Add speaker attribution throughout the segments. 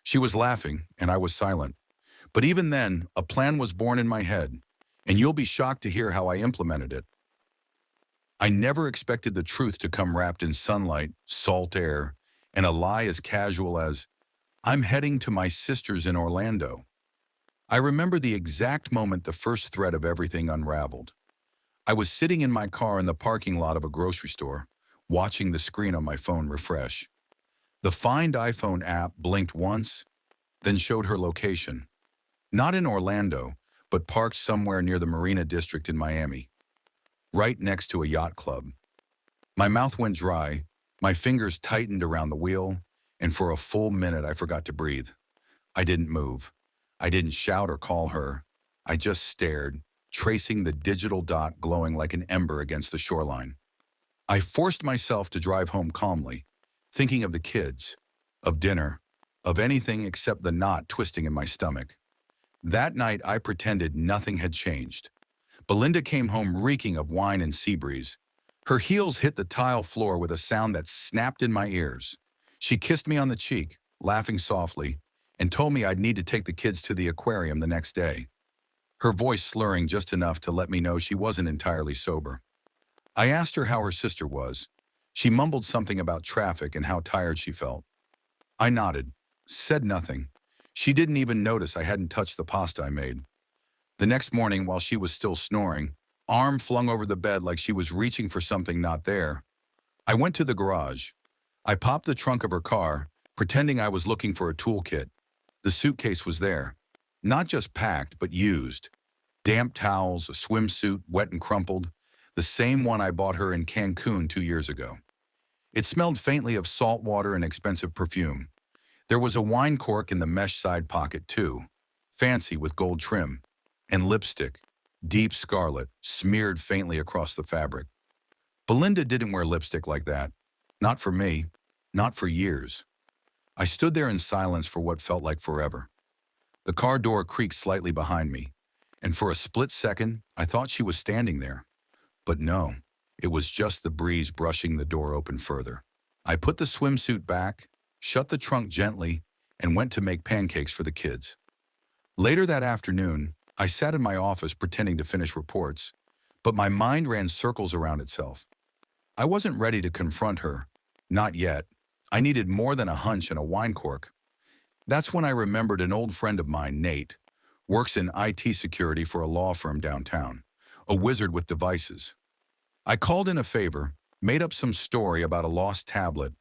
Speaker 1: She was laughing, and I was silent. But even then, a plan was born in my head, and you'll be shocked to hear how I implemented it. I never expected the truth to come wrapped in sunlight, salt air, and a lie as casual as, "I'm heading to my sister's in Orlando." I remember the exact moment the first thread of everything unraveled. I was sitting in my car in the parking lot of a grocery store, watching the screen on my phone refresh. The Find iPhone app blinked once, then showed her location. Not in Orlando, but parked somewhere near the Marina District in Miami, right next to a yacht club. My mouth went dry, my fingers tightened around the wheel, and for a full minute I forgot to breathe. I didn't move. I didn't shout or call her. I just stared, tracing the digital dot glowing like an ember against the shoreline. I forced myself to drive home calmly, thinking of the kids, of dinner, of anything except the knot twisting in my stomach. That night I pretended nothing had changed. Belinda came home reeking of wine and sea breeze. Her heels hit the tile floor with a sound that snapped in my ears. She kissed me on the cheek, laughing softly, and told me I'd need to take the kids to the aquarium the next day, her voice slurring just enough to let me know she wasn't entirely sober. I asked her how her sister was. She mumbled something about traffic and how tired she felt. I nodded, said nothing. She didn't even notice I hadn't touched the pasta I made. The next morning, while she was still snoring, arm flung over the bed like she was reaching for something not there, I went to the garage. I popped the trunk of her car, pretending I was looking for a toolkit. The suitcase was there. Not just packed, but used. Damp towels, a swimsuit, wet and crumpled, the same one I bought her in Cancun 2 years ago. It smelled faintly of salt water and expensive perfume. There was a wine cork in the mesh side pocket too, fancy with gold trim, and lipstick, deep scarlet, smeared faintly across the fabric. Belinda didn't wear lipstick like that. Not for me, not for years. I stood there in silence for what felt like forever. The car door creaked slightly behind me, and for a split second, I thought she was standing there. But no, it was just the breeze brushing the door open further. I put the swimsuit back, shut the trunk gently, and went to make pancakes for the kids. Later that afternoon, I sat in my office pretending to finish reports, but my mind ran circles around itself. I wasn't ready to confront her. Not yet. I needed more than a hunch and a wine cork. That's when I remembered an old friend of mine, Nate, works in IT security for a law firm downtown, a wizard with devices. I called in a favor, made up some story about a lost tablet,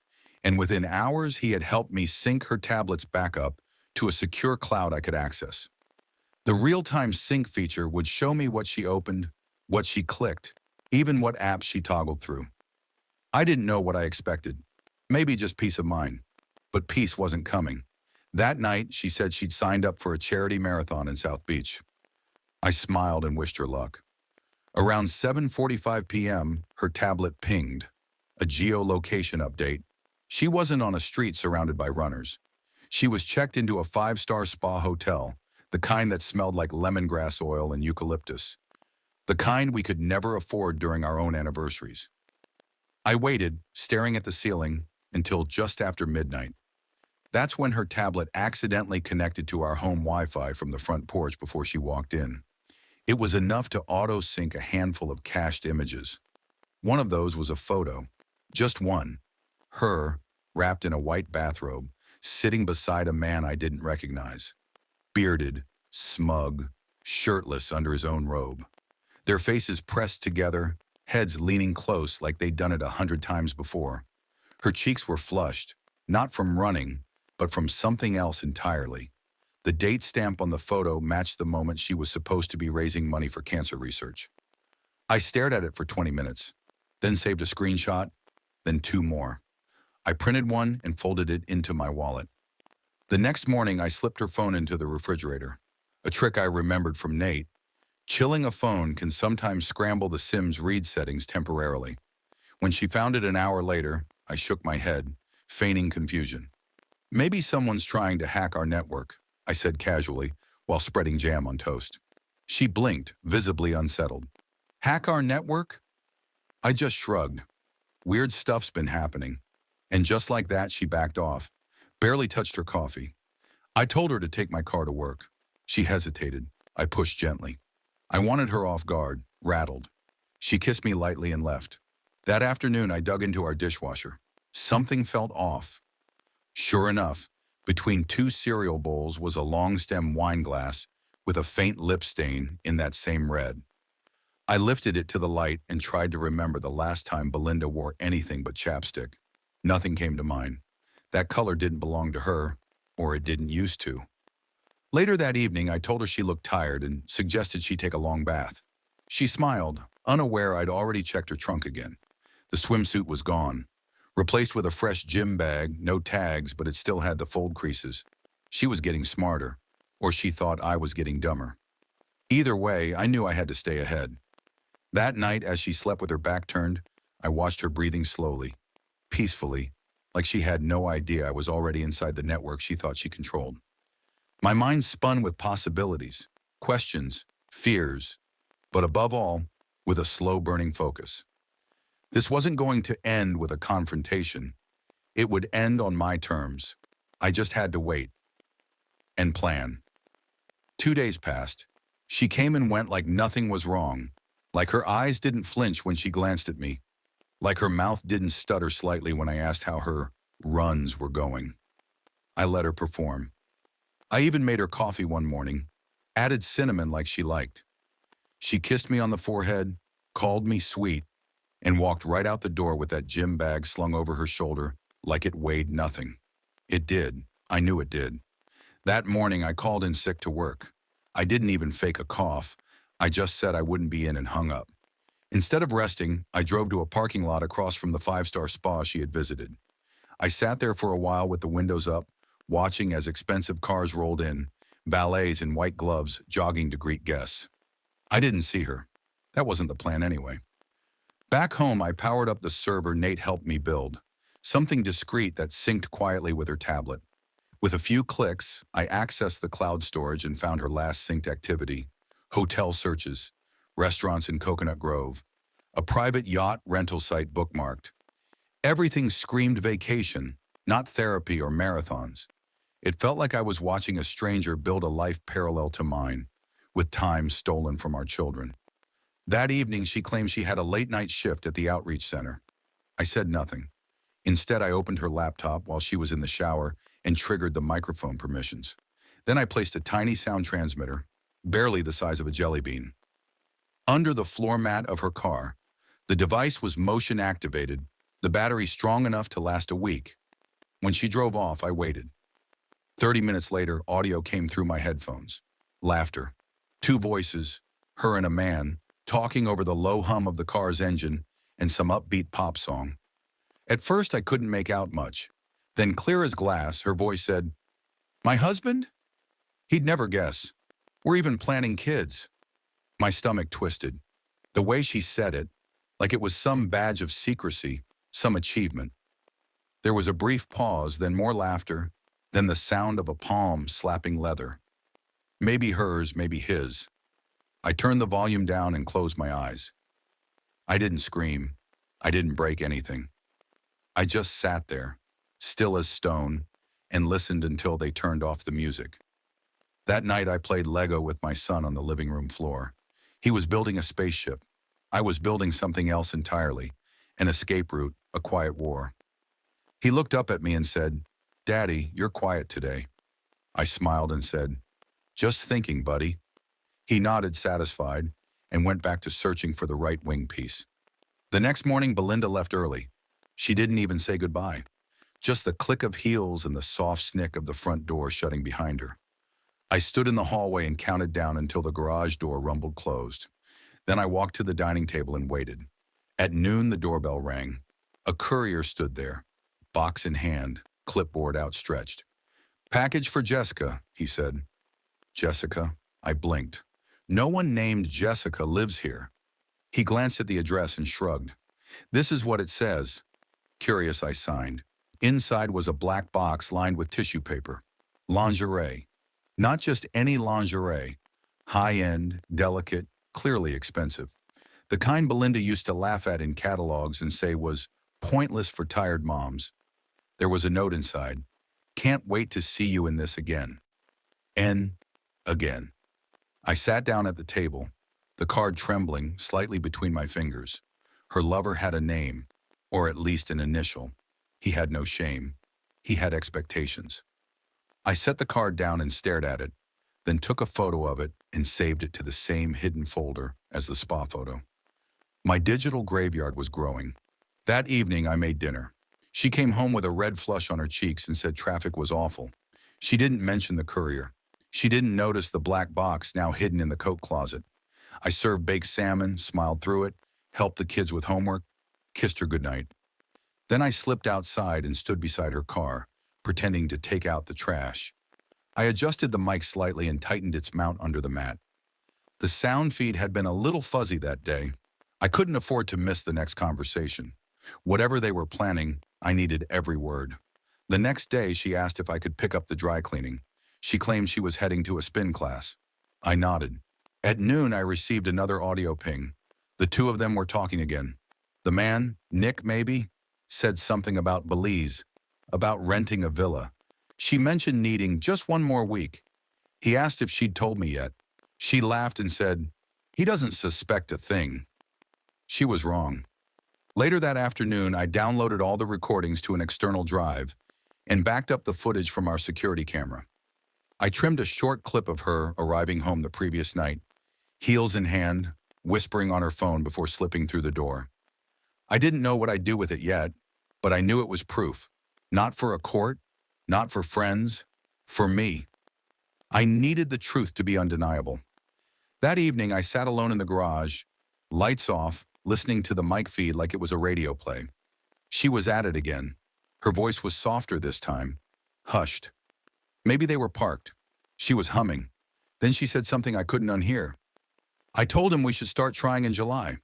Speaker 1: and within hours he had helped me sync her tablet's backup to a secure cloud I could access. The real-time sync feature would show me what she opened, what she clicked, even what apps she toggled through. I didn't know what I expected. Maybe just peace of mind. But peace wasn't coming. That night, she said she'd signed up for a charity marathon in South Beach. I smiled and wished her luck. Around 7:45 p.m., her tablet pinged. A geolocation update. She wasn't on a street surrounded by runners. She was checked into a 5-star spa hotel, the kind that smelled like lemongrass oil and eucalyptus. The kind we could never afford during our own anniversaries. I waited, staring at the ceiling, until just after midnight. That's when her tablet accidentally connected to our home Wi-Fi from the front porch before she walked in. It was enough to auto-sync a handful of cached images. One of those was a photo. Just one. Her, wrapped in a white bathrobe, sitting beside a man I didn't recognize. Bearded, smug, shirtless under his own robe. Their faces pressed together, heads leaning close like they'd done it 100 times before. Her cheeks were flushed, not from running, but from something else entirely. The date stamp on the photo matched the moment she was supposed to be raising money for cancer research. I stared at it for 20 minutes, then saved a screenshot, then 2 more. I printed one and folded it into my wallet. The next morning, I slipped her phone into the refrigerator, a trick I remembered from Nate. Chilling a phone can sometimes scramble the SIM's read settings temporarily. When she found it an hour later, I shook my head, feigning confusion. "Maybe someone's trying to hack our network," I said casually, while spreading jam on toast. She blinked, visibly unsettled. "Hack our network?" I just shrugged. Weird stuff's been happening. And just like that, she backed off, barely touched her coffee. I told her to take my car to work. She hesitated. I pushed gently. I wanted her off guard, rattled. She kissed me lightly and left. That afternoon, I dug into our dishwasher. Something felt off. Sure enough, between two cereal bowls was a long-stem wine glass with a faint lip stain in that same red. I lifted it to the light and tried to remember the last time Belinda wore anything but chapstick. Nothing came to mind. That color didn't belong to her, or it didn't used to. Later that evening, I told her she looked tired and suggested she take a long bath. She smiled, unaware I'd already checked her trunk again. The swimsuit was gone, replaced with a fresh gym bag, no tags, but it still had the fold creases. She was getting smarter, or she thought I was getting dumber. Either way, I knew I had to stay ahead. That night, as she slept with her back turned, I watched her breathing slowly, peacefully, like she had no idea I was already inside the network she thought she controlled. My mind spun with possibilities, questions, fears, but above all, with a slow-burning focus. This wasn't going to end with a confrontation. It would end on my terms. I just had to wait and plan. 2 days passed. She came and went like nothing was wrong, like her eyes didn't flinch when she glanced at me, like her mouth didn't stutter slightly when I asked how her runs were going. I let her perform. I even made her coffee one morning, added cinnamon like she liked. She kissed me on the forehead, called me sweet, and walked right out the door with that gym bag slung over her shoulder like it weighed nothing. It did. I knew it did. That morning, I called in sick to work. I didn't even fake a cough. I just said I wouldn't be in and hung up. Instead of resting, I drove to a parking lot across from the 5-star spa she had visited. I sat there for a while with the windows up, watching as expensive cars rolled in, valets in white gloves jogging to greet guests. I didn't see her. That wasn't the plan anyway. Back home, I powered up the server Nate helped me build, something discreet that synced quietly with her tablet. With a few clicks, I accessed the cloud storage and found her last synced activity: hotel searches, restaurants in Coconut Grove, a private yacht rental site bookmarked. Everything screamed vacation, not therapy or marathons. It felt like I was watching a stranger build a life parallel to mine, with time stolen from our children. That evening, she claimed she had a late-night shift at the outreach center. I said nothing. Instead, I opened her laptop while she was in the shower and triggered the microphone permissions. Then I placed a tiny sound transmitter, barely the size of a jelly bean, under the floor mat of her car. The device was motion-activated, the battery strong enough to last a week. When she drove off, I waited. 30 minutes later, audio came through my headphones. Laughter. 2 voices, her and a man, talking over the low hum of the car's engine and some upbeat pop song. At first, I couldn't make out much. Then, clear as glass, her voice said, "My husband?" He'd never guess. "We're even planning kids." My stomach twisted. The way she said it, like it was some badge of secrecy, some achievement. There was a brief pause, then more laughter, then the sound of a palm slapping leather. Maybe hers, maybe his. I turned the volume down and closed my eyes. I didn't scream. I didn't break anything. I just sat there, still as stone, and listened until they turned off the music. That night, I played Lego with my son on the living room floor. He was building a spaceship. I was building something else entirely, an escape route, a quiet war. He looked up at me and said, "Daddy, you're quiet today." I smiled and said, "Just thinking, buddy." He nodded, satisfied, and went back to searching for the right wing piece. The next morning, Belinda left early. She didn't even say goodbye. Just the click of heels and the soft snick of the front door shutting behind her. I stood in the hallway and counted down until the garage door rumbled closed. Then I walked to the dining table and waited. At noon, the doorbell rang. A courier stood there, box in hand, clipboard outstretched. "Package for Jessica," he said. Jessica? I blinked. No one named Jessica lives here. He glanced at the address and shrugged. "This is what it says." Curious, I signed. Inside was a black box lined with tissue paper. Lingerie. Not just any lingerie. High-end, delicate, clearly expensive. The kind Belinda used to laugh at in catalogs and say was pointless for tired moms. There was a note inside. "Can't wait to see you in this again." N again. I sat down at the table, the card trembling slightly between my fingers. Her lover had a name, or at least an initial. He had no shame. He had expectations. I set the card down and stared at it, then took a photo of it and saved it to the same hidden folder as the spa photo. My digital graveyard was growing. That evening, I made dinner. She came home with a red flush on her cheeks and said traffic was awful. She didn't mention the courier. She didn't notice the black box now hidden in the coat closet. I served baked salmon, smiled through it, helped the kids with homework, kissed her goodnight. Then I slipped outside and stood beside her car, pretending to take out the trash. I adjusted the mic slightly and tightened its mount under the mat. The sound feed had been a little fuzzy that day. I couldn't afford to miss the next conversation. Whatever they were planning, I needed every word. The next day, she asked if I could pick up the dry cleaning. She claimed she was heading to a spin class. I nodded. At noon, I received another audio ping. The two of them were talking again. The man, Nick maybe, said something about Belize, about renting a villa. She mentioned needing just one more week. He asked if she'd told me yet. She laughed and said, "He doesn't suspect a thing." She was wrong. Later that afternoon, I downloaded all the recordings to an external drive and backed up the footage from our security camera. I trimmed a short clip of her arriving home the previous night, heels in hand, whispering on her phone before slipping through the door. I didn't know what I'd do with it yet, but I knew it was proof. Not for a court, not for friends, for me. I needed the truth to be undeniable. That evening, I sat alone in the garage, lights off, listening to the mic feed like it was a radio play. She was at it again. Her voice was softer this time, hushed. Maybe they were parked. She was humming. Then she said something I couldn't unhear. I told him we should start trying in July.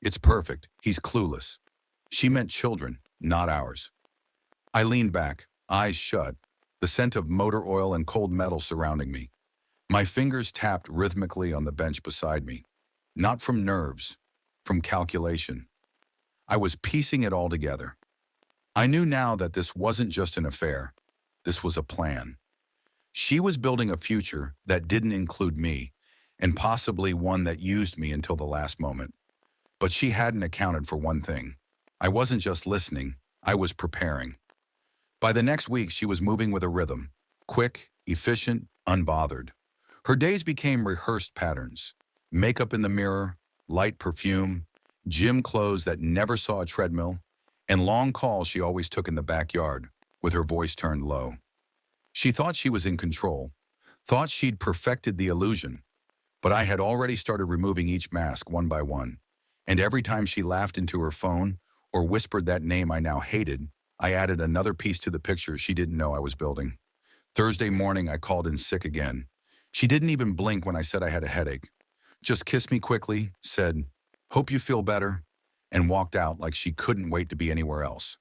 Speaker 1: It's perfect. He's clueless. She meant children, not ours. I leaned back, eyes shut, the scent of motor oil and cold metal surrounding me. My fingers tapped rhythmically on the bench beside me. Not from nerves, from calculation. I was piecing it all together. I knew now that this wasn't just an affair. This was a plan. She was building a future that didn't include me, and possibly one that used me until the last moment. But she hadn't accounted for one thing. I wasn't just listening, I was preparing. By the next week, she was moving with a rhythm, quick, efficient, unbothered. Her days became rehearsed patterns. Makeup in the mirror, light perfume, gym clothes that never saw a treadmill, and long calls she always took in the backyard, with her voice turned low. She thought she was in control, thought she'd perfected the illusion, but I had already started removing each mask one by one, and every time she laughed into her phone or whispered that name I now hated, I added another piece to the picture she didn't know I was building. Thursday morning, I called in sick again. She didn't even blink when I said I had a headache. Just kissed me quickly, said, "Hope you feel better," and walked out like she couldn't wait to be anywhere else.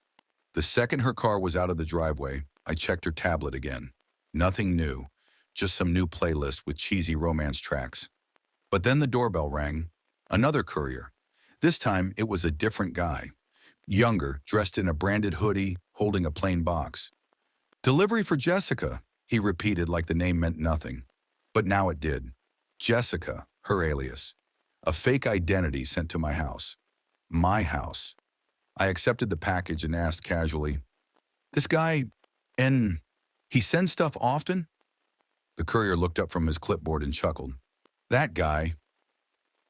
Speaker 1: The second her car was out of the driveway, I checked her tablet again. Nothing new, just some new playlist with cheesy romance tracks. But then the doorbell rang. Another courier. This time, it was a different guy. Younger, dressed in a branded hoodie, holding a plain box. "Delivery for Jessica," he repeated like the name meant nothing. But now it did. Jessica, her alias. A fake identity sent to my house. My house. I accepted the package and asked casually, "This guy, he sends stuff often?" The courier looked up from his clipboard and chuckled. "That guy?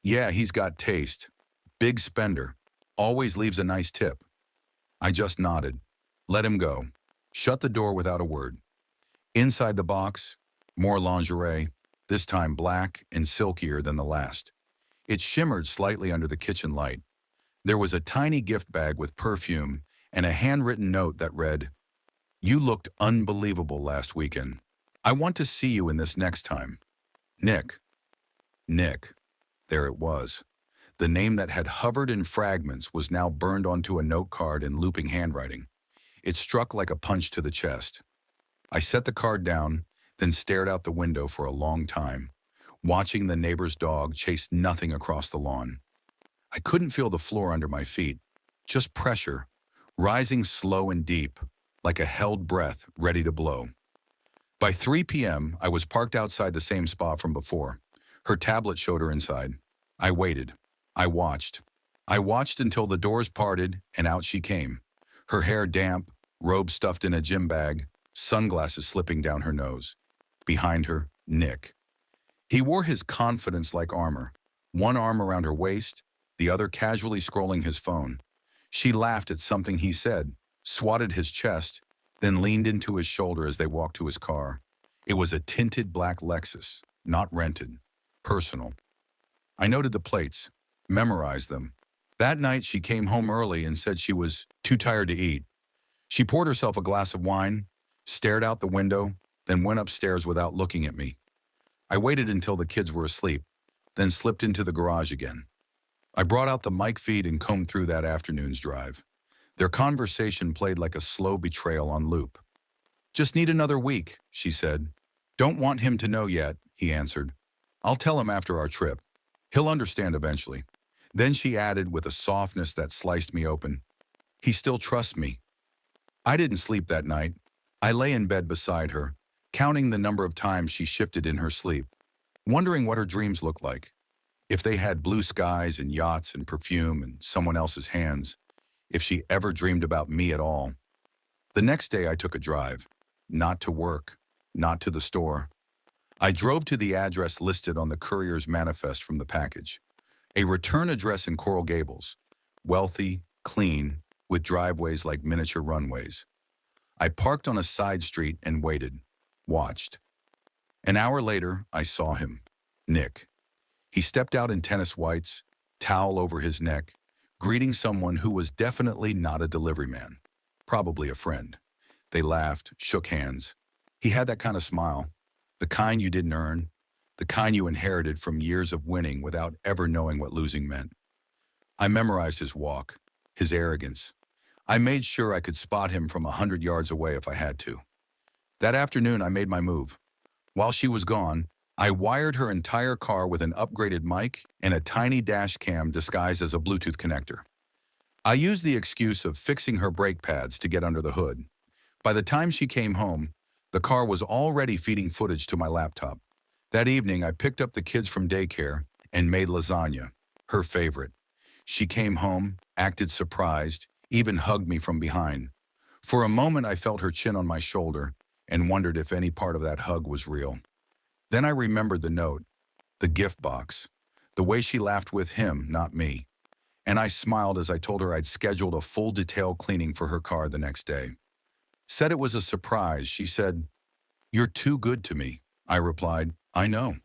Speaker 1: Yeah, he's got taste. Big spender. Always leaves a nice tip." I just nodded. Let him go. Shut the door without a word. Inside the box, more lingerie, this time black and silkier than the last. It shimmered slightly under the kitchen light. There was a tiny gift bag with perfume and a handwritten note that read, "You looked unbelievable last weekend. I want to see you in this next time. Nick." Nick. There it was. The name that had hovered in fragments was now burned onto a note card in looping handwriting. It struck like a punch to the chest. I set the card down, then stared out the window for a long time, watching the neighbor's dog chase nothing across the lawn. I couldn't feel the floor under my feet, just pressure, rising slow and deep, like a held breath ready to blow. By 3 p.m., I was parked outside the same spot from before. Her tablet showed her inside. I waited. I watched. I watched until the doors parted and out she came. Her hair damp, robe stuffed in a gym bag, sunglasses slipping down her nose. Behind her, Nick. He wore his confidence like armor, one arm around her waist, the other casually scrolling his phone. She laughed at something he said, swatted his chest, then leaned into his shoulder as they walked to his car. It was a tinted black Lexus, not rented, personal. I noted the plates, memorized them. That night she came home early and said she was too tired to eat. She poured herself a glass of wine, stared out the window, then went upstairs without looking at me. I waited until the kids were asleep, then slipped into the garage again. I brought out the mic feed and combed through that afternoon's drive. Their conversation played like a slow betrayal on loop. "Just need another week," she said. "Don't want him to know yet," he answered. "I'll tell him after our trip. He'll understand eventually." Then she added with a softness that sliced me open, "He still trusts me." I didn't sleep that night. I lay in bed beside her, counting the number of times she shifted in her sleep, wondering what her dreams looked like. If they had blue skies and yachts and perfume and someone else's hands, if she ever dreamed about me at all. The next day I took a drive, not to work, not to the store. I drove to the address listed on the courier's manifest from the package. A return address in Coral Gables, wealthy, clean, with driveways like miniature runways. I parked on a side street and waited, watched. An hour later, I saw him, Nick. He stepped out in tennis whites, towel over his neck, greeting someone who was definitely not a delivery man, probably a friend. They laughed, shook hands. He had that kind of smile, the kind you didn't earn, the kind you inherited from years of winning without ever knowing what losing meant. I memorized his walk, his arrogance. I made sure I could spot him from 100 yards away if I had to. That afternoon, I made my move. While she was gone, I wired her entire car with an upgraded mic and a tiny dash cam disguised as a Bluetooth connector. I used the excuse of fixing her brake pads to get under the hood. By the time she came home, the car was already feeding footage to my laptop. That evening, I picked up the kids from daycare and made lasagna, her favorite. She came home, acted surprised, even hugged me from behind. For a moment, I felt her chin on my shoulder and wondered if any part of that hug was real. Then I remembered the note, the gift box, the way she laughed with him, not me. And I smiled as I told her I'd scheduled a full detail cleaning for her car the next day. Said it was a surprise. She said, "You're too good to me." I replied, "I know."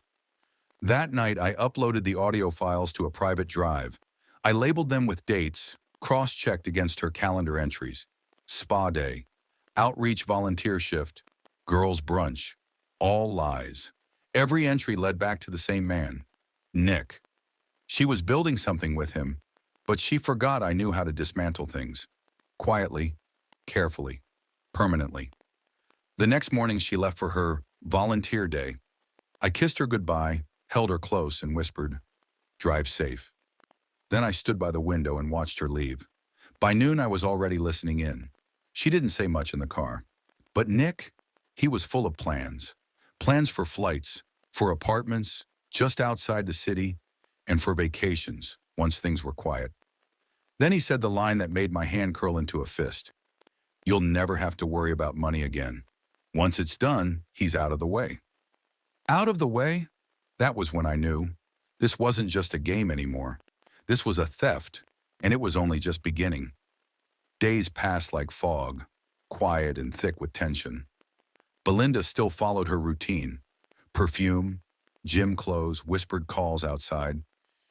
Speaker 1: That night, I uploaded the audio files to a private drive. I labeled them with dates, cross-checked against her calendar entries. Spa day, outreach volunteer shift, girls brunch, all lies. Every entry led back to the same man, Nick. She was building something with him, but she forgot I knew how to dismantle things. Quietly, carefully, permanently. The next morning she left for her volunteer day. I kissed her goodbye, held her close, and whispered, "Drive safe." Then I stood by the window and watched her leave. By noon I was already listening in. She didn't say much in the car. But Nick, he was full of plans. Plans for flights, for apartments, just outside the city, and for vacations, once things were quiet. Then he said the line that made my hand curl into a fist. "You'll never have to worry about money again. Once it's done, he's out of the way." Out of the way? That was when I knew. This wasn't just a game anymore. This was a theft, and it was only just beginning. Days passed like fog, quiet and thick with tension. Belinda still followed her routine. Perfume, gym clothes, whispered calls outside.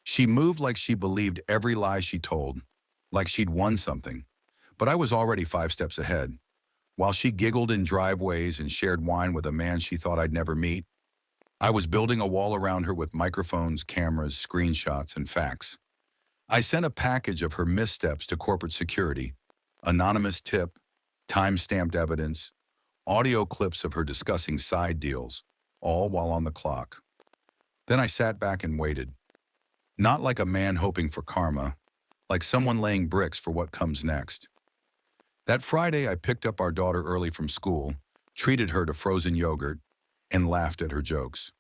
Speaker 1: She moved like she believed every lie she told, like she'd won something. But I was already 5 steps ahead. While she giggled in driveways and shared wine with a man she thought I'd never meet, I was building a wall around her with microphones, cameras, screenshots, and facts. I sent a package of her missteps to corporate security, anonymous tip, time-stamped evidence, audio clips of her discussing side deals, all while on the clock. Then I sat back and waited. Not like a man hoping for karma, like someone laying bricks for what comes next. That Friday, I picked up our daughter early from school, treated her to frozen yogurt, and laughed at her jokes.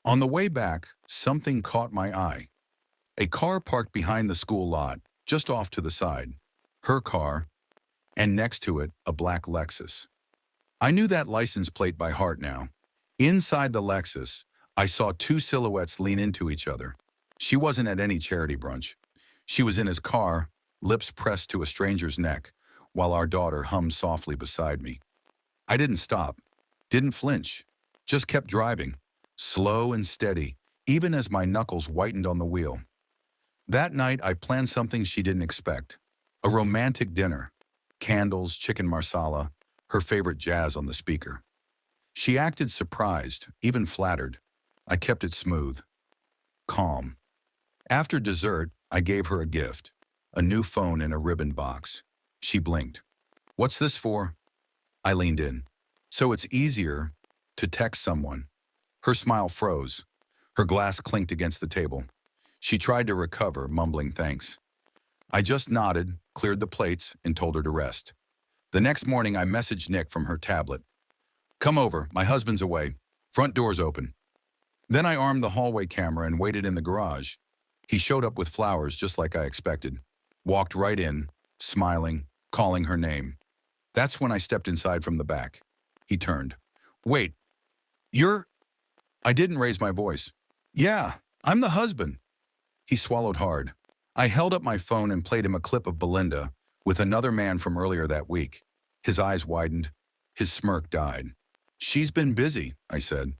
Speaker 1: On the way back, something caught my eye. A car parked behind the school lot, just off to the side. Her car, and next to it, a black Lexus. I knew that license plate by heart now. Inside the Lexus, I saw two silhouettes lean into each other. She wasn't at any charity brunch. She was in his car, lips pressed to a stranger's neck, while our daughter hummed softly beside me. I didn't stop, didn't flinch, just kept driving, slow and steady, even as my knuckles whitened on the wheel. That night, I planned something she didn't expect. A romantic dinner. Candles, chicken marsala, her favorite jazz on the speaker. She acted surprised, even flattered. I kept it smooth, calm. After dessert, I gave her a gift, a new phone in a ribbon box. She blinked. "What's this for?" I leaned in. "So it's easier to text someone." Her smile froze. Her glass clinked against the table. She tried to recover, mumbling thanks. I just nodded, cleared the plates, and told her to rest. The next morning, I messaged Nick from her tablet. "Come over, my husband's away. Front door's open." Then I armed the hallway camera and waited in the garage. He showed up with flowers just like I expected. Walked right in, smiling, calling her name. That's when I stepped inside from the back. He turned. "Wait, you're—" I didn't raise my voice. "Yeah, I'm the husband." He swallowed hard. I held up my phone and played him a clip of Belinda with another man from earlier that week. His eyes widened. His smirk died. "She's been busy," I said.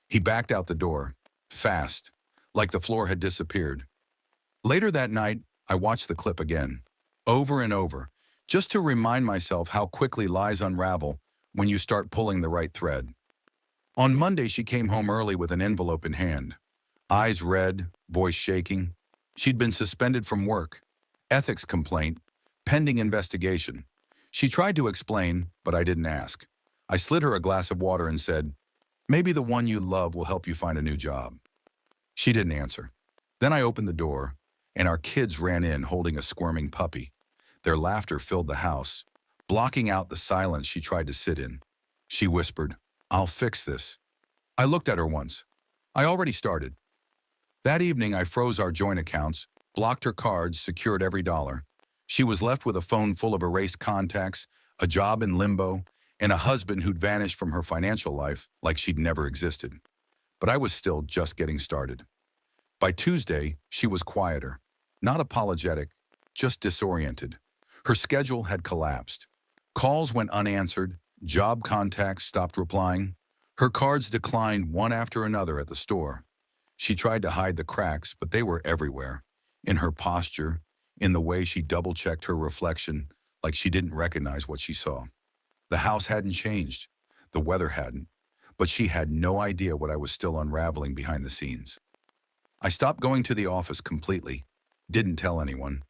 Speaker 1: He backed out the door, fast, like the floor had disappeared. Later that night, I watched the clip again, over and over, just to remind myself how quickly lies unravel when you start pulling the right thread. On Monday, she came home early with an envelope in hand. Eyes red, voice shaking. She'd been suspended from work. Ethics complaint, pending investigation. She tried to explain, but I didn't ask. I slid her a glass of water and said, "Maybe the one you love will help you find a new job." She didn't answer. Then I opened the door, and our kids ran in holding a squirming puppy. Their laughter filled the house, blocking out the silence she tried to sit in. She whispered, "I'll fix this." I looked at her once. I already started. That evening, I froze our joint accounts, blocked her cards, secured every dollar. She was left with a phone full of erased contacts, a job in limbo, and a husband who'd vanished from her financial life like she'd never existed. But I was still just getting started. By Tuesday, she was quieter, not apologetic, just disoriented. Her schedule had collapsed. Calls went unanswered, job contacts stopped replying. Her cards declined one after another at the store. She tried to hide the cracks, but they were everywhere. In her posture, in the way she double-checked her reflection, like she didn't recognize what she saw. The house hadn't changed. The weather hadn't. But she had no idea what I was still unraveling behind the scenes. I stopped going to the office completely. Didn't tell anyone.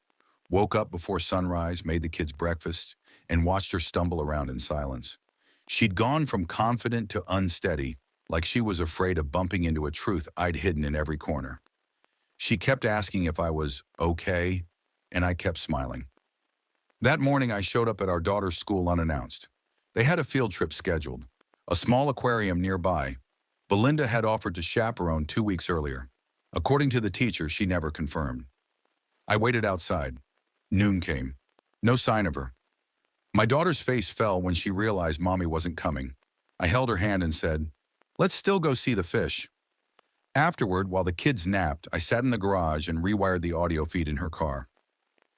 Speaker 1: Woke up before sunrise, made the kids breakfast, and watched her stumble around in silence. She'd gone from confident to unsteady, like she was afraid of bumping into a truth I'd hidden in every corner. She kept asking if I was okay, and I kept smiling. That morning, I showed up at our daughter's school unannounced. They had a field trip scheduled, a small aquarium nearby. Belinda had offered to chaperone 2 weeks earlier. According to the teacher, she never confirmed. I waited outside. Noon came. No sign of her. My daughter's face fell when she realized Mommy wasn't coming. I held her hand and said, "Let's still go see the fish." Afterward, while the kids napped, I sat in the garage and rewired the audio feed in her car.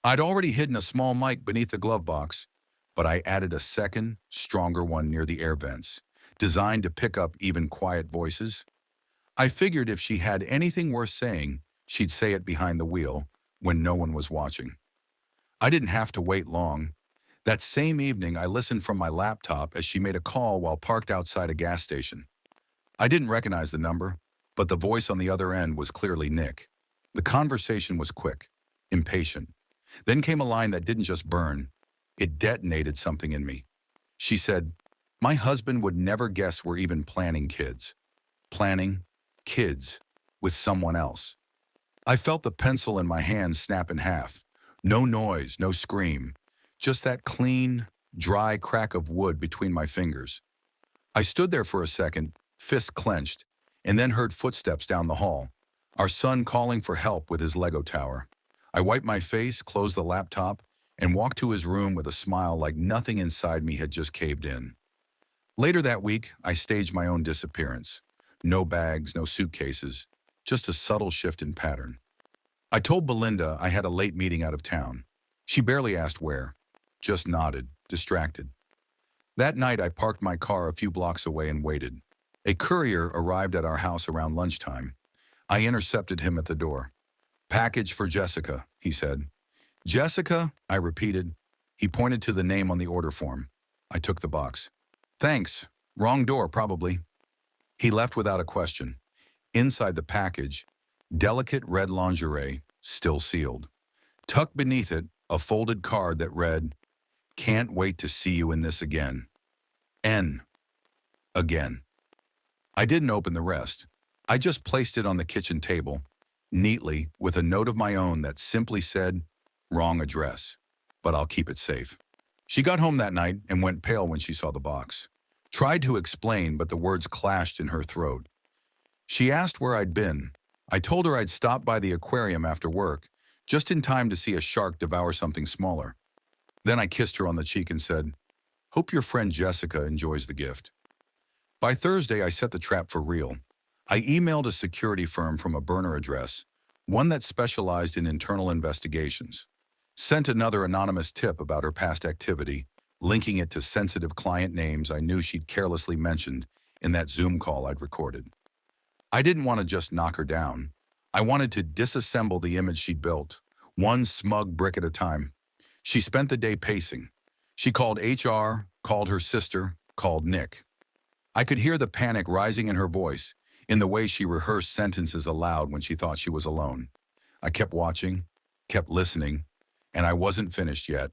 Speaker 1: I'd already hidden a small mic beneath the glove box, but I added a second, stronger one near the air vents, designed to pick up even quiet voices. I figured if she had anything worth saying, she'd say it behind the wheel when no one was watching. I didn't have to wait long. That same evening, I listened from my laptop as she made a call while parked outside a gas station. I didn't recognize the number, but the voice on the other end was clearly Nick. The conversation was quick, impatient. Then came a line that didn't just burn, it detonated something in me. She said, "My husband would never guess we're even planning kids." Planning kids with someone else. I felt the pencil in my hand snap in half. No noise, no scream, just that clean, dry crack of wood between my fingers. I stood there for a second, fists clenched, and then heard footsteps down the hall. Our son calling for help with his Lego tower. I wiped my face, closed the laptop, and walked to his room with a smile like nothing inside me had just caved in. Later that week, I staged my own disappearance. No bags, no suitcases, just a subtle shift in pattern. I told Belinda I had a late meeting out of town. She barely asked where, just nodded, distracted. That night, I parked my car a few blocks away and waited. A courier arrived at our house around lunchtime. I intercepted him at the door. "Package for Jessica," he said. "Jessica?" I repeated. He pointed to the name on the order form. I took the box. "Thanks. Wrong door, probably." He left without a question. Inside the package, delicate red lingerie, still sealed. Tucked beneath it, a folded card that read, "Can't wait to see you in this again. N. Again." I didn't open the rest. I just placed it on the kitchen table, neatly, with a note of my own that simply said, "Wrong address, but I'll keep it safe." She got home that night and went pale when she saw the box. Tried to explain, but the words clashed in her throat. She asked where I'd been. I told her I'd stopped by the aquarium after work, just in time to see a shark devour something smaller. Then I kissed her on the cheek and said, "Hope your friend Jessica enjoys the gift." By Thursday, I set the trap for real. I emailed a security firm from a burner address, one that specialized in internal investigations. Sent another anonymous tip about her past activity, linking it to sensitive client names I knew she'd carelessly mentioned in that Zoom call I'd recorded. I didn't want to just knock her down. I wanted to disassemble the image she'd built, one smug brick at a time. She spent the day pacing. She called HR, called her sister, called Nick. I could hear the panic rising in her voice, in the way she rehearsed sentences aloud when she thought she was alone. I kept watching, kept listening, and I wasn't finished yet.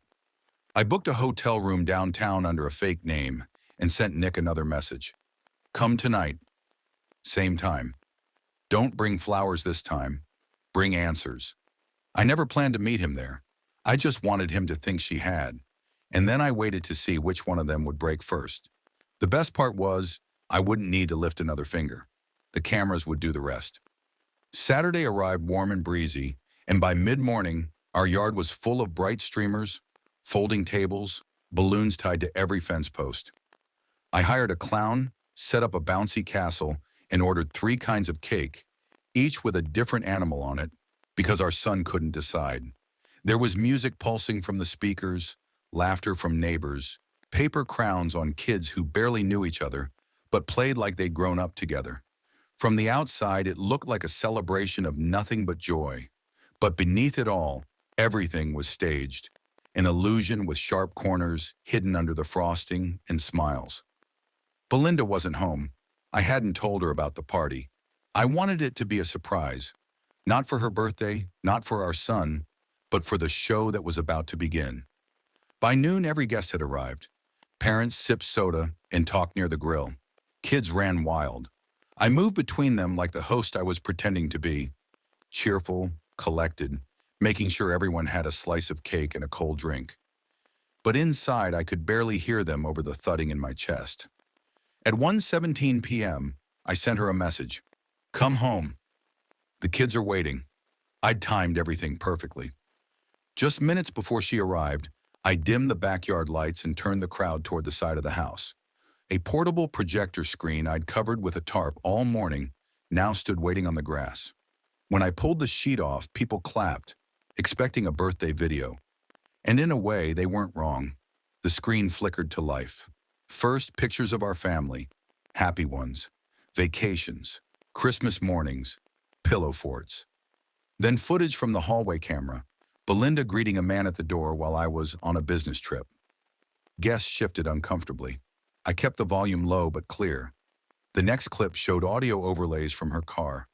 Speaker 1: I booked a hotel room downtown under a fake name and sent Nick another message. "Come tonight. Same time. Don't bring flowers this time. Bring answers." I never planned to meet him there. I just wanted him to think she had. And then I waited to see which one of them would break first. The best part was, I wouldn't need to lift another finger. The cameras would do the rest. Saturday arrived warm and breezy, and by mid-morning, our yard was full of bright streamers, folding tables, balloons tied to every fence post. I hired a clown, set up a bouncy castle, and ordered 3 kinds of cake, each with a different animal on it, because our son couldn't decide. There was music pulsing from the speakers, laughter from neighbors, paper crowns on kids who barely knew each other, but played like they'd grown up together. From the outside, it looked like a celebration of nothing but joy. But beneath it all, everything was staged, an illusion with sharp corners hidden under the frosting and smiles. Belinda wasn't home. I hadn't told her about the party. I wanted it to be a surprise, not for her birthday, not for our son, but for the show that was about to begin. By noon, every guest had arrived. Parents sipped soda and talked near the grill. Kids ran wild. I moved between them like the host I was pretending to be, cheerful, collected, making sure everyone had a slice of cake and a cold drink. But inside, I could barely hear them over the thudding in my chest. At 1:17 p.m., I sent her a message. "Come home. The kids are waiting." I'd timed everything perfectly. Just minutes before she arrived, I dimmed the backyard lights and turned the crowd toward the side of the house. A portable projector screen I'd covered with a tarp all morning now stood waiting on the grass. When I pulled the sheet off, people clapped, expecting a birthday video. And in a way, they weren't wrong. The screen flickered to life. First, pictures of our family, happy ones, vacations, Christmas mornings, pillow forts. Then footage from the hallway camera, Belinda greeting a man at the door while I was on a business trip. Guests shifted uncomfortably. I kept the volume low but clear. The next clip showed audio overlays from her car,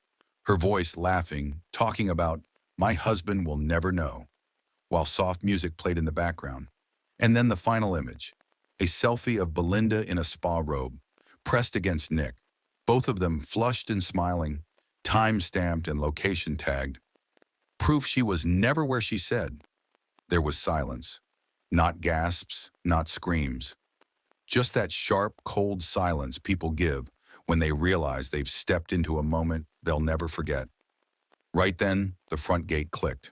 Speaker 1: her voice laughing, talking about, "My husband will never know," while soft music played in the background. And then the final image, a selfie of Belinda in a spa robe, pressed against Nick, both of them flushed and smiling, time-stamped and location tagged. Proof she was never where she said. There was silence. Not gasps, not screams. Just that sharp, cold silence people give when they realize they've stepped into a moment they'll never forget. Right then, the front gate clicked.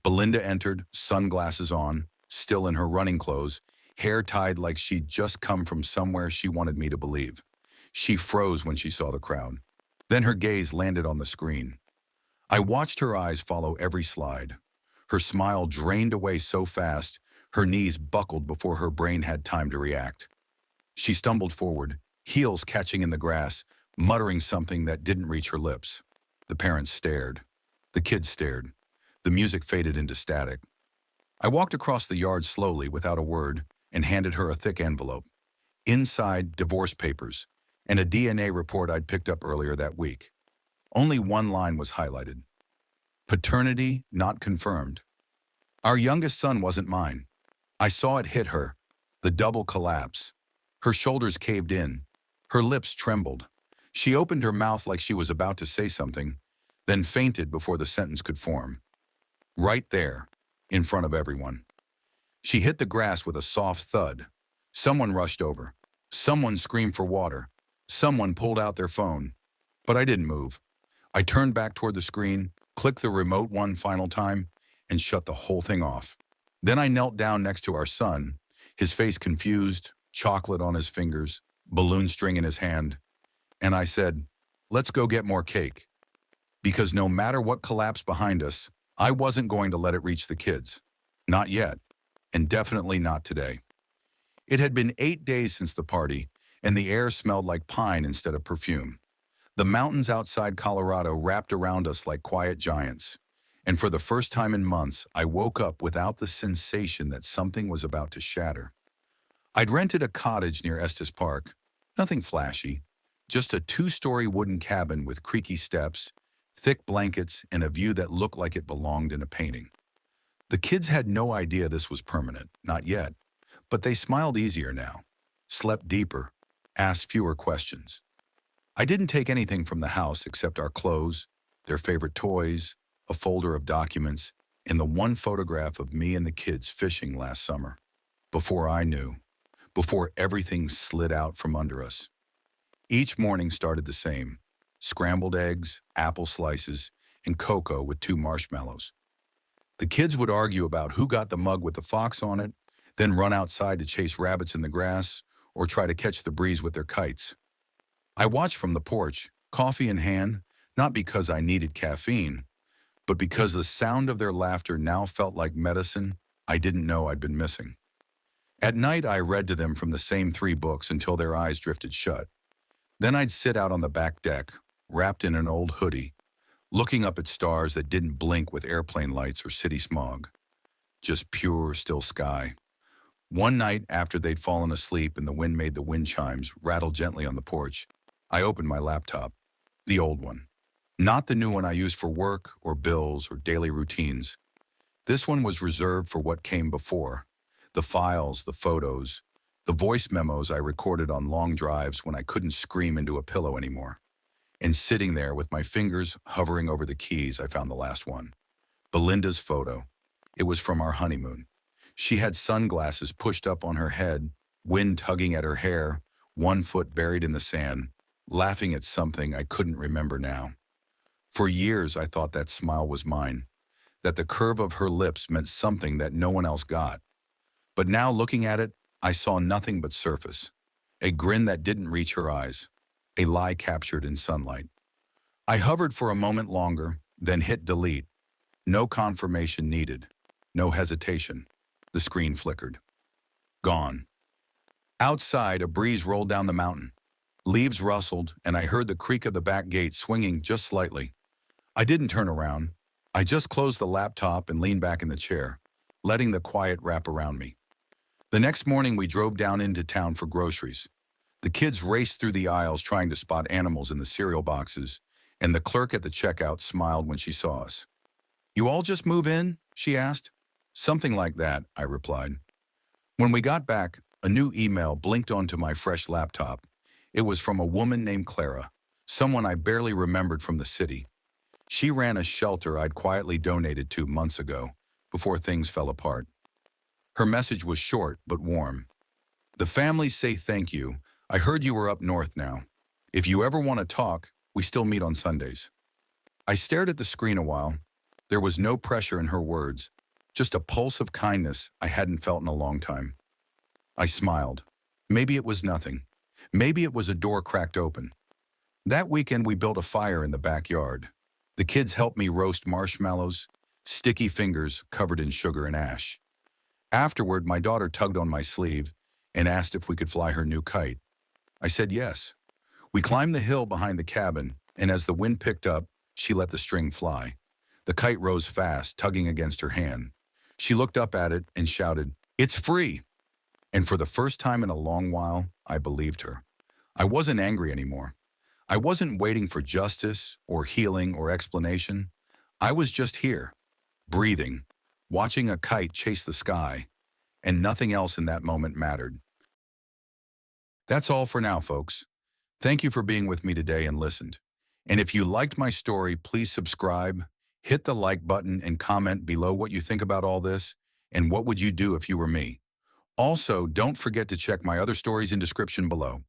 Speaker 1: Belinda entered, sunglasses on, still in her running clothes, hair tied like she'd just come from somewhere she wanted me to believe. She froze when she saw the crowd. Then her gaze landed on the screen. I watched her eyes follow every slide. Her smile drained away so fast, her knees buckled before her brain had time to react. She stumbled forward, heels catching in the grass, muttering something that didn't reach her lips. The parents stared. The kids stared. The music faded into static. I walked across the yard slowly without a word and handed her a thick envelope. Inside, divorce papers and a DNA report I'd picked up earlier that week. Only one line was highlighted. Paternity not confirmed. Our youngest son wasn't mine. I saw it hit her, the double collapse. Her shoulders caved in. Her lips trembled. She opened her mouth like she was about to say something, then fainted before the sentence could form. Right there, in front of everyone. She hit the grass with a soft thud. Someone rushed over. Someone screamed for water. Someone pulled out their phone. But I didn't move. I turned back toward the screen, clicked the remote one final time, and shut the whole thing off. Then I knelt down next to our son, his face confused, chocolate on his fingers, balloon string in his hand, and I said, "Let's go get more cake." Because no matter what collapsed behind us, I wasn't going to let it reach the kids. Not yet, and definitely not today. It had been 8 days since the party, and the air smelled like pine instead of perfume. The mountains outside Colorado wrapped around us like quiet giants, and for the first time in months, I woke up without the sensation that something was about to shatter. I'd rented a cottage near Estes Park, nothing flashy, just a 2-story wooden cabin with creaky steps, thick blankets, and a view that looked like it belonged in a painting. The kids had no idea this was permanent, not yet, but they smiled easier now, slept deeper, asked fewer questions. I didn't take anything from the house except our clothes, their favorite toys, a folder of documents, and the one photograph of me and the kids fishing last summer. Before I knew, before everything slid out from under us. Each morning started the same: scrambled eggs, apple slices, and cocoa with 2 marshmallows. The kids would argue about who got the mug with the fox on it, then run outside to chase rabbits in the grass or try to catch the breeze with their kites. I watched from the porch, coffee in hand, not because I needed caffeine, but because the sound of their laughter now felt like medicine I didn't know I'd been missing. At night, I read to them from the same 3 books until their eyes drifted shut. Then I'd sit out on the back deck, wrapped in an old hoodie, looking up at stars that didn't blink with airplane lights or city smog. Just pure, still sky. One night, after they'd fallen asleep and the wind made the wind chimes rattle gently on the porch, I opened my laptop, the old one. Not the new one I used for work or bills or daily routines. This one was reserved for what came before. The files, the photos, the voice memos I recorded on long drives when I couldn't scream into a pillow anymore. And sitting there with my fingers hovering over the keys, I found the last one. Belinda's photo. It was from our honeymoon. She had sunglasses pushed up on her head, wind tugging at her hair, one foot buried in the sand, laughing at something I couldn't remember now. For years, I thought that smile was mine, that the curve of her lips meant something that no one else got. But now, looking at it, I saw nothing but surface, a grin that didn't reach her eyes, a lie captured in sunlight. I hovered for a moment longer, then hit delete. No confirmation needed, no hesitation. The screen flickered. Gone. Outside, a breeze rolled down the mountain. Leaves rustled, and I heard the creak of the back gate swinging just slightly. I didn't turn around. I just closed the laptop and leaned back in the chair, letting the quiet wrap around me. The next morning, we drove down into town for groceries. The kids raced through the aisles trying to spot animals in the cereal boxes, and the clerk at the checkout smiled when she saw us. "You all just move in?" she asked. "Something like that," I replied. When we got back, a new email blinked onto my fresh laptop. It was from a woman named Clara, someone I barely remembered from the city. She ran a shelter I'd quietly donated to months ago, before things fell apart. Her message was short but warm. The families say thank you. I heard you were up north now. If you ever want to talk, we still meet on Sundays. I stared at the screen a while. There was no pressure in her words, just a pulse of kindness I hadn't felt in a long time. I smiled. Maybe it was nothing. Maybe it was a door cracked open. That weekend we built a fire in the backyard. The kids helped me roast marshmallows, sticky fingers covered in sugar and ash. Afterward, my daughter tugged on my sleeve and asked if we could fly her new kite. I said yes. We climbed the hill behind the cabin, and as the wind picked up, she let the string fly. The kite rose fast, tugging against her hand. She looked up at it and shouted, "It's free!" And for the first time in a long while, I believed her. I wasn't angry anymore. I wasn't waiting for justice or healing or explanation. I was just here, breathing, watching a kite chase the sky, and nothing else in that moment mattered. That's all for now, folks. Thank you for being with me today and listened. And if you liked my story, please subscribe, hit the like button, and comment below what you think about all this and what would you do if you were me. Also, don't forget to check my other stories in description below.